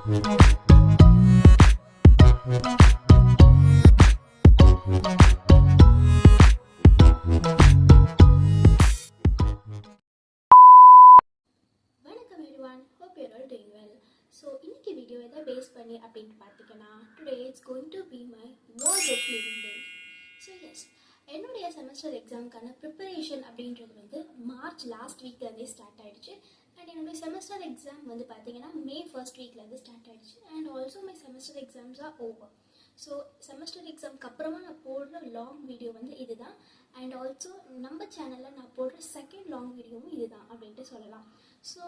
வணக்கம் everyone, hope you're all doing well. So இன்னைக்கு video எதை பேஸ் பண்ணி அப்படின்னு பார்த்தீங்கன்னா, today it's going to be my wardrobe cleaning day. So yes, என்னுடைய செமஸ்டர் எக்ஸாமுக்கான ப்ரிப்பரேஷன் அப்படின்றது வந்து மார்ச் லாஸ்ட் வீக்லேருந்தே ஸ்டார்ட் ஆகிடுச்சு. அண்ட் என்னுடைய செமஸ்டர் எக்ஸாம் வந்து பார்த்தீங்கன்னா மே ஃபர்ஸ்ட் வீக்லேருந்து ஸ்டார்ட் ஆகிடுச்சு. And also my semester exams are over. So semester எக்ஸாம்க்கு அப்புறமா நான் போடுற லாங் வீடியோ வந்து இதுதான். அண்ட் ஆல்சோ நம்ம சேனலில் நான் போடுற செகண்ட் லாங் வீடியோவும் இதுதான் அப்படின்ட்டு சொல்லலாம். ஸோ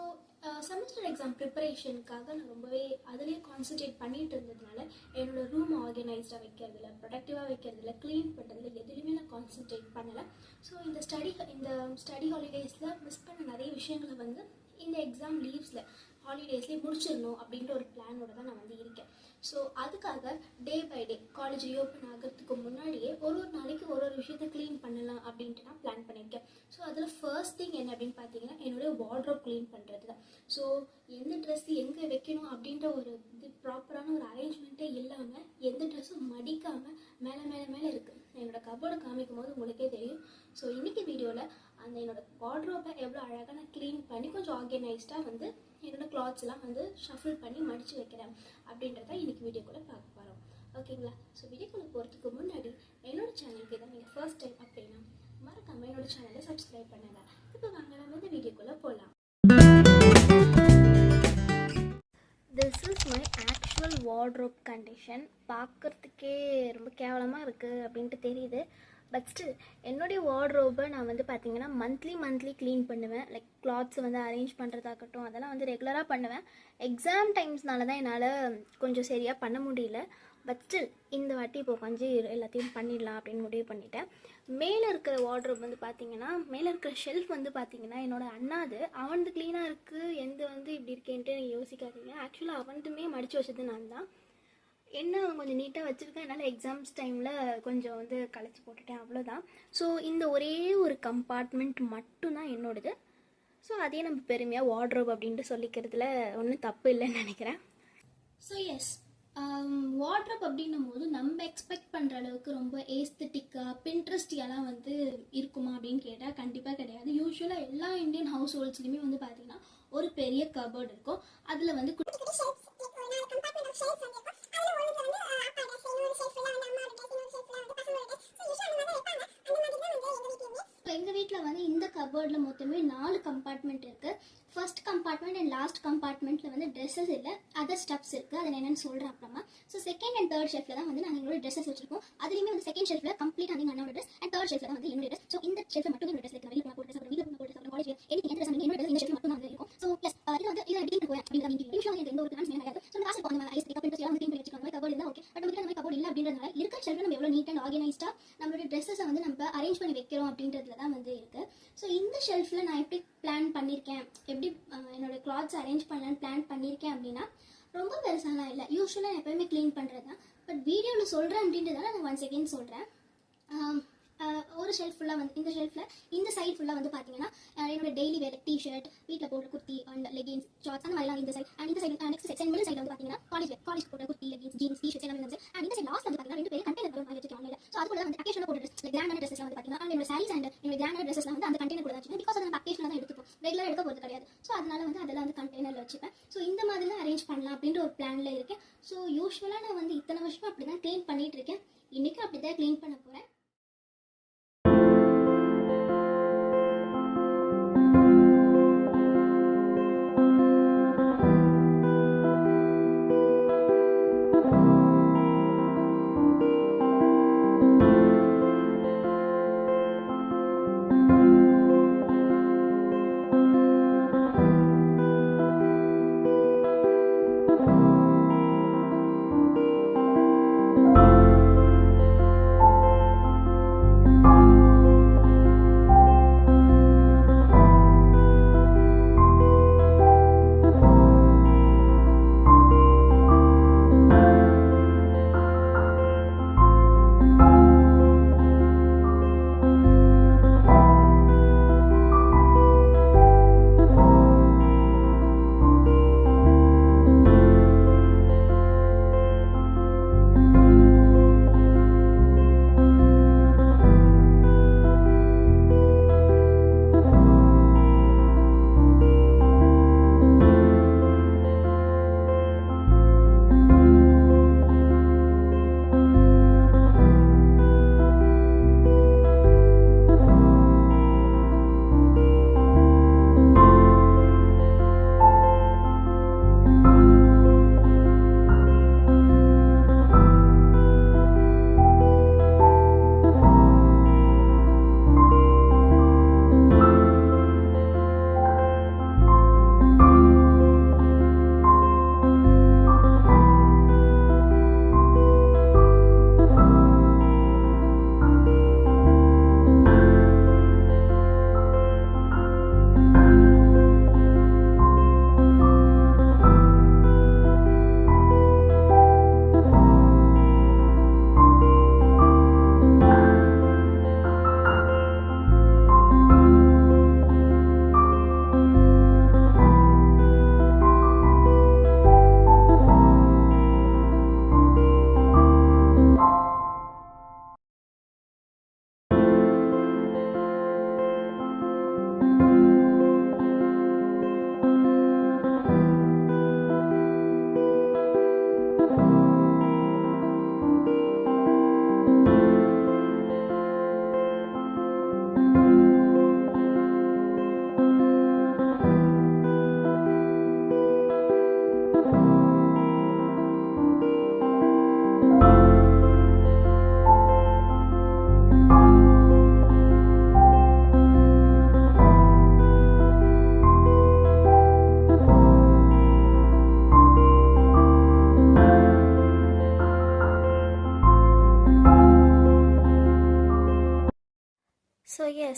செமஸ்டர் எக்ஸாம் ப்ரிப்பரேஷனுக்காக நான் ரொம்பவே அதுலேயே கான்சன்ட்ரேட் பண்ணிட்டு இருந்ததுனால என்னோடய ரூம் ஆர்கனைஸ்டாக வைக்கிறதுல, ப்ரொடக்டிவாக வைக்கிறதுல, க்ளீன் பண்ணுறதுல எதுலேயுமே நான் கான்சன்ட்ரேட் பண்ணலை. ஸோ இந்த ஸ்டடி ஹாலிடேஸில் மிஸ் பண்ண நிறைய விஷயங்களை வந்து இந்த எக்ஸாம் லீவ்ஸில் ஹாலிடேஸ்லேயே முடிச்சிடணும் அப்படின்ற ஒரு பிளானோட தான் நான் வந்து இருக்கேன். ஸோ அதுக்காக day by day college reopen ஆகிறதுக்கு முன்னாடியே ஒரு நாளைக்கு ஒரு விஷயத்தை க்ளீன் பண்ணலாம் அப்படின்ட்டு நான் பிளான் பண்ணியிருக்கேன். ஸோ அதில் ஃபர்ஸ்ட் திங் என்ன அப்படின்னு பார்த்தீங்கன்னா, என்னுடைய வார்ட்ரோப் க்ளீன் பண்ணுறது தான். ஸோ எந்த ட்ரெஸ் எங்கே வைக்கணும் அப்படின்ற ஒரு ப்ராப்பரான ஒரு அரேஞ்ச்மெண்ட்டே இல்லாமல், எந்த ட்ரெஸ்ஸும் மடிக்காமல் மேலே இருக்குது. என்னோடய கபோர்டை காமிக்கும் போது உங்களுக்கே தெரியும். ஸோ இன்றைக்கி வீடியோவில் அந்த என்னோடய வார்ட்ரோப்பை எவ்வளோ அழகாக நான் க்ளீன் பண்ணி கொஞ்சம் ஆர்கனைஸ்டாக வந்து என்னோடய கிளாத்ஸ்லாம் வந்து ஷஃபில் பண்ணி மடித்து வைக்கிறேன் அப்படின்றத இன்றைக்கி வீடியோக்குள்ளே பார்க்க போகிறோம். ஓகேங்களா? ஸோ வீடியோக்குள்ளே போகிறதுக்கு முன்னாடி என்னோடய சேனலுக்கு தான் நீங்கள் ஃபர்ஸ்ட் டைம் அப்படின்னா மறக்காமல் என்னோடய சேனலை சப்ஸ்கிரைப் பண்ணுங்கள். இப்போ வாங்க நம்ம இந்த வீடியோக்குள்ளே போகலாம். This is my actual wardrobe condition. பார்க்குறதுக்கே ரொம்ப கேவலமாக இருக்குது அப்படின்ட்டு தெரியுது. பட் ஸ்டில் என்னுடைய வார்ட்ரோப்பை நான் வந்து பார்த்திங்கன்னா மந்த்லி க்ளீன் பண்ணுவேன். லைக் கிளாத்ஸ் வந்து அரேஞ்ச் பண்ணுறதாகட்டும், அதெல்லாம் வந்து ரெகுலராக பண்ணுவேன். எக்ஸாம் டைம்ஸ்னால தான் என்னால் கொஞ்சம் சரியாக பண்ண முடியல. பட் ஸ்டில் இந்த வாட்டி இப்போ கொஞ்சம் எல்லாத்தையும் பண்ணிடலாம் அப்படின்னு முடிவு பண்ணிட்டேன். மேலே இருக்கிற வார்ட்ரோப் வந்து பார்த்திங்கன்னா, மேலே இருக்கிற ஷெல்ஃப் வந்து பார்த்திங்கன்னா என்னோடய அண்ணாது. அவனது க்ளீனாக இருக்குது, எந்த வந்து இப்படி இருக்கேன்ட்டு யோசிக்காதீங்க. ஆக்சுவலாக அவனதுமே மடித்து வச்சது நான் தான். என்ன கொஞ்சம் நீட்டாக வச்சுருக்கேன். என்னால் எக்ஸாம்ஸ் டைமில் கொஞ்சம் வந்து கலைச்சி போட்டுட்டேன், அவ்வளோதான். ஸோ இந்த ஒரே ஒரு கம்பார்ட்மெண்ட் மட்டும்தான் என்னோடது. ஸோ அதே நம்ம பெருமையாக வார்ட்ரோப் அப்படின்ட்டு சொல்லிக்கிறதுல ஒன்றும் தப்பு இல்லைன்னு நினைக்கிறேன். ஸோ எஸ், வார்ட்ரோப் அப்படின்னும் போது நம்ம எக்ஸ்பெக்ட் பண்ணுற அளவுக்கு ரொம்ப ஏஸ்தட்டிக்காக பின்ட்ரெஸ்டியாலாம் வந்து இருக்குமா அப்படின்னு கேட்டால் கண்டிப்பாக கிடையாது. யூஸ்வலாக எல்லா இந்தியன் ஹவுஸ் ஹோல்ட்ஸ்லையுமே வந்து பார்த்திங்கன்னா ஒரு பெரிய கபோர்டு இருக்கும். அதில் வந்து எங்கள் வீட்டில் வந்து இந்த கபோர்டில் மொத்தமே 4 கம்பார்ட்மெண்ட் இருக்குது. ஃபர்ஸ்ட் கம்பார்ட்மெண்ட் அண்ட் லாஸ்ட் கம்பார்ட்மெண்ட்டில் வந்து ட்ரெஸ்ஸஸ் இல்லை, அதர் ஸ்டப்ஸ் இருக்குது. அது என்னென்னு சொல்கிறேன் அப்புறமா. ஸோ செகண்ட் அண்ட் தேர்ட் ஷெல்ஃபில் தான் வந்து நாங்கள் எங்களோட ட்ரெஸ்ஸஸ் வச்சிருக்கோம். அதுலேயுமே வந்து செகண்ட் ஷெல்ஃபில் கம்ப்ளீட் அந்த அண்ணோட ட்ரெஸ் அண்ட் தேர்ட் ஷெல்ஃபில் தான் வந்து என்னோட ட்ரெஸ். ஸோ இந்த ஷெல்ஃபில் மட்டும் என்னோட ட்ரெஸ் இருக்குது. வெளியில் போட்டு ட்ரெஸ், வீட்டில் போட்டு ட்ரெஸ், காலேஜ் எனக்கு எந்த ட்ரெஸ் என்னோட ட்ரெஸ் இந்த ஷெல்ஃபில் மட்டும் தான் இருக்கும். ஸோ ப்ளஸ் இது வந்து இதை எடிட்டிங் போய் அப்படிங்கிற யூஸ்வலாக எனக்கு எந்த ஒரு பிளான்ஸ் கிடையாது. ஸோ காசு இப்போ அந்த ஐஸ் பிக்கப் இன்ட்ரெஸ்ட் வந்து க்ளீன் பண்ணி வச்சுக்கோங்க. கபோர்டு இருந்தால் ஓகே. பட் நம்ம கபோர்டு இல்லை அப்படின்றதுனால இருக்கிற ஷெல்ஃபில் நம்ம எவ்வளோ நீட் அண்ட் ஆர்கனைஸ்டாக நம்மளோட ட்ரெஸ்ஸை வந்து நம்ம அரேஞ்ச் பண்ணி வைக்கிறோம் அப்படின்றதுல தான் வந்து இருக்குது. ஸோ இந்த ஷெல்ஃபில் நான் எப்படி பிளான் பண்ணியிருக்கேன், எப்படி என்னோட கிளாத்ஸ் அரேஞ்ச் பண்ணலான்னு பிளான் பண்ணியிருக்கேன் அப்படின்னா, ரொம்ப பெருசாலாம் இல்லை. யூஸ்வலாக நான் எப்போயுமே க்ளீன் பண்ணுறது தான். பட் வீடியோவில் சொல்கிறேன் அப்படின்றதால நான் 1 செகண்ட் சொல்கிறேன். ஒரு ஷெல்ஃப் ஃபுல்லாக வந்து இந்த ஷெல்ஃபில் இந்த சைட் ஃபுல்லாக வந்து பார்த்தீங்கன்னா என்னோட டெய்லி வேர் டிஷர்ட், வீட்டில் போடுற குர்த்தி அண்ட் லெகின்ஸ், ஷார்ட்ஸ் அந்த மாதிரிலாம் இந்த சைட். அண்ட் இந்த சைட் நெக்ஸ்ட் செக்ஷன் மிடில் சைடில் வந்து பார்த்தீங்கன்னா காலேஜ் போடுற குர்த்தி, லெகின்ஸ், ஜீன்ஸ், டிஷர்ட்ஸ் எல்லாமே வந்து. அண்ட் இந்த சைட் லாஸ்ட் வந்து பார்த்தீங்கன்னா 2 பேர் கண்டெய்னர் வாங்கி வச்சிருக்காங்க ஆன்லைனில். ஸோ அது கூட வந்து அக்கேஷனில் போடுற ட்ரெஸ், கிராண்டான ட்ரெஸ்லாம் வந்து பார்த்தீங்கன்னா அண்ட் என்னோட சாரீஸ் அண்ட் என்னோட கிராண்டான ட்ரெஸ்லாம் வந்து அந்த கண்டெய்னர் கூட வச்சுருக்கேன். பிகாஸ் அதை நம்ம அக்கேஷனில் தான் எடுத்துப்போம், ரெகுலராக எடுக்க போகிறது கிடையாது. ஸோ அதனால வந்து அதெல்லாம் வந்து கண்டெய்னரில் வச்சுப்பேன். ஸோ இந்த மாதிரி தான் அரேஞ்ச் பண்ணலாம் அப்படின்ற ஒரு பிளானில் இருக்கேன். ஸோ யூஸ்வலாக நான் வந்து இத்தனை வருஷமாக அப்படி தான் க்ளீன் பண்ணிகிட்டு இருக்கேன். இன்றைக்கும் அப்படி தான் க்ளீன் பண்ண போகிறேன்.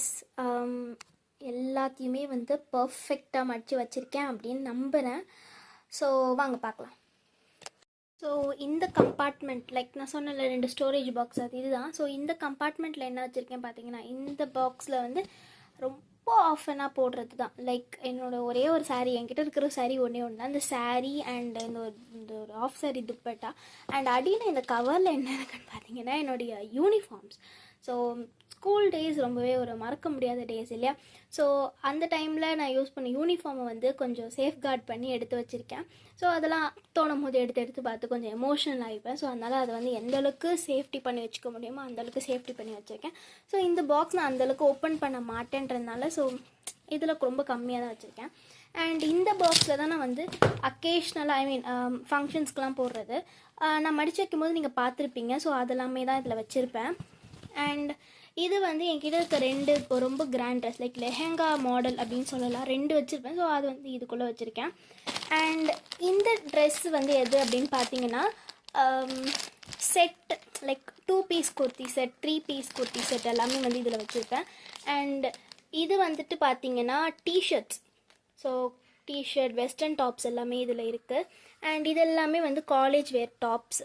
எஸ், எல்லாத்தையுமே வந்து பர்ஃபெக்டாக மடித்து வச்சுருக்கேன் அப்படின்னு நம்புகிறேன். ஸோ வாங்க பார்க்கலாம். ஸோ இந்த கம்பார்ட்மெண்ட் லைக் நான் சொன்னல 2 ஸ்டோரேஜ் பாக்ஸ் அது இதுதான். ஸோ இந்த கம்பார்ட்மெண்ட்டில் என்ன வச்சுருக்கேன் பார்த்தீங்கன்னா, இந்த பாக்ஸில் வந்து ரொம்ப ஆஃபனாக போடுறது தான். லைக் என்னோடய ஒரே ஒரு சாரீ, என்கிட்ட இருக்கிற சாரீ ஒன்றே ஒன்று தான். இந்த சாரீ அண்ட் இந்த ஒரு ஆஃப் சாரீ துப்பட்டா அண்ட் அடியில் இந்த கவரில் என்ன இருக்குன்னு பார்த்தீங்கன்னா என்னுடைய யூனிஃபார்ம்ஸ். ஸோ ஸ்கூல் டேஸ் ரொம்பவே ஒரு மறக்க முடியாத டேஸ் இல்லையா? ஸோ அந்த டைமில் நான் யூஸ் பண்ண யூனிஃபார்மை வந்து கொஞ்சம் சேஃப்கார்ட் பண்ணி எடுத்து வச்சுருக்கேன். ஸோ அதெல்லாம் தோணும் போது எடுத்து பார்த்து கொஞ்சம் எமோஷனல் ஆகிப்பேன். ஸோ அதனால் அதை வந்து எந்தளவுக்கு சேஃப்டி பண்ணி வச்சுக்க முடியுமோ அந்தளவுக்கு சேஃப்டி பண்ணி வச்சுருக்கேன். ஸோ இந்த பாக்ஸ் நான் அந்தளவுக்கு ஓப்பன் பண்ண மாட்டேன்றதுனால ஸோ இதில் ரொம்ப கம்மியாக தான் வச்சுருக்கேன். அண்ட் இந்த பாக்ஸில் தான் நான் வந்து அக்கேஷ்னலாக ஃபங்க்ஷன்ஸ்க்கெலாம் போடுறது நான் மடித்து வைக்கும்போது நீங்கள் பார்த்துருப்பீங்க. ஸோ அதெல்லாமே தான் இதில் வச்சுருப்பேன். அண்ட் இது வந்து என்கிட்ட இருக்க 2 ரொம்ப grand dress like lehenga model அப்படின்னு சொல்லலாம், 2 வச்சுருப்பேன். ஸோ அது வந்து இதுக்குள்ளே வச்சுருக்கேன். அண்ட் இந்த ட்ரெஸ் வந்து எது அப்படின்னு பார்த்தீங்கன்னா set like 2 piece kurti set, 3 piece kurti set எல்லாமே வந்து இதில் வச்சுருப்பேன். அண்ட் இது வந்துட்டு பார்த்தீங்கன்னா t-shirts. So t-shirt, western tops எல்லாமே இதில் இருக்குது. அண்ட் இது எல்லாமே வந்து college wear tops.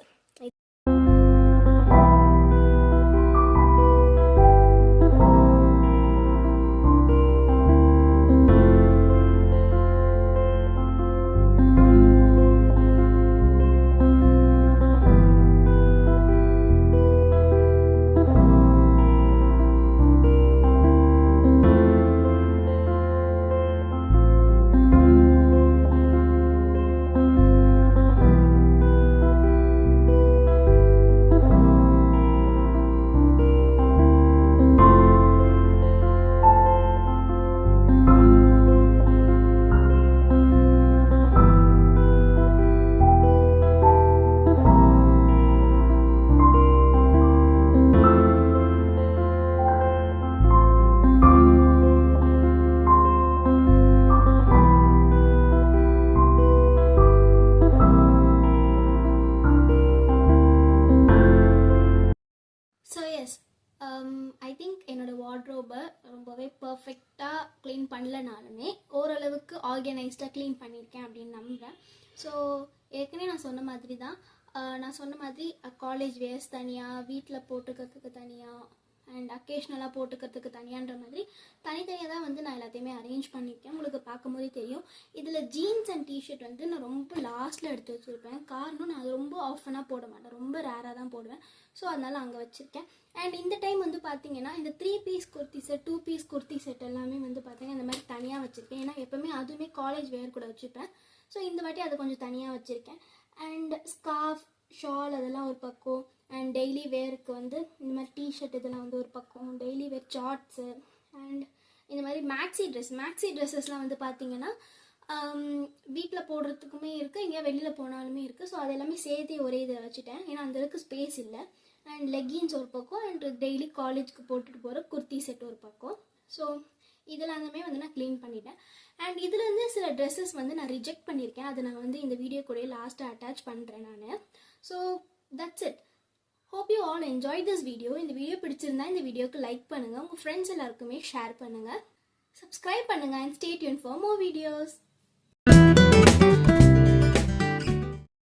I think என்னோடய வார்ட்ரோபை ரொம்பவே பர்ஃபெக்டாக க்ளீன் பண்ணலனாலுமே ஓரளவுக்கு ஆர்கனைஸ்டாக க்ளீன் பண்ணியிருக்கேன் அப்படின்னு நம்புகிறேன். ஸோ ஏற்கனவே நான் சொன்ன மாதிரி தான், காலேஜ் வேர்ஸ் தனியாக, வீட்டில் போட்டுக்கிறதுக்கு தனியாக அண்ட் அக்கேஷ்னலாக போட்டுக்கிறதுக்கு தனியான்ற மாதிரி தனித்தனியாக தான் வந்து நான் எல்லாத்தையுமே அரேஞ்ச் பண்ணியிருக்கேன். உங்களுக்கு பார்க்கும்போதே தெரியும். இதில் ஜீன்ஸ் அண்ட் டிஷர்ட் வந்து நான் ரொம்ப லாஸ்ட்டில் எடுத்து வச்சுருப்பேன். காரணம் நான் அது ரொம்ப ஆஃபனாக போட மாட்டேன், ரொம்ப ரேராக தான் போடுவேன். ஸோ அதனால் அங்கே வச்சுருக்கேன். அண்ட் இந்த டைம் வந்து பார்த்தீங்கன்னா இந்த 3 piece kurti set, 2 piece kurti set எல்லாமே வந்து பார்த்தீங்கன்னா இந்த மாதிரி தனியாக வச்சுருக்கேன். ஏன்னா எப்போவுமே அதுவுமே காலேஜ் வேர் கூட வச்சுப்பேன். ஸோ இந்த வாட்டி அதை கொஞ்சம் தனியாக வச்சுருக்கேன். அண்ட் ஸ்கார்ஃப், ஷால் அதெல்லாம் ஒரு பக்கம், அண்ட் டெய்லி வேருக்கு வந்து இந்த மாதிரி டிஷர்ட் இதெல்லாம் வந்து ஒரு பக்கம், டெய்லி வேர் ஷார்ட்ஸு அண்ட் இந்த மாதிரி மேக்ஸி ட்ரெஸ்ஸஸ்லாம் வந்து பார்த்திங்கன்னா வீட்டில் போடுறதுக்குமே இருக்குது, எங்கேயா வெளியில் போனாலுமே இருக்குது. ஸோ அது எல்லாமே சேர்த்து ஒரே இதை வச்சுட்டேன். ஏன்னா அந்தளவுக்கு ஸ்பேஸ் இல்லை. அண்ட் லெகின்ஸ் ஒரு பக்கம் அண்ட் டெய்லி காலேஜுக்கு போட்டுட்டு போகிற குர்த்தி செட் ஒரு பக்கம். ஸோ இதெல்லாமே வந்து நான் க்ளீன் பண்ணிட்டேன். அண்ட் இதுலேருந்து சில ட்ரெஸ்ஸஸ் வந்து நான் ரிஜெக்ட் பண்ணியிருக்கேன். அதை நான் வந்து இந்த வீடியோ கூட லாஸ்ட்டாக அட்டாச் பண்ணுறேன் நான். So that's it. Hope you all enjoy this video. இந்த வீடியோ பிடிச்சிருந்தா இந்த வீடியோக்கு லைக் பண்ணுங்கள், உங்கள் ஃப்ரெண்ட்ஸ் எல்லாருக்குமே ஷேர் பண்ணுங்கள், சப்ஸ்கிரைப் பண்ணுங்கள் and stay tune for more videos.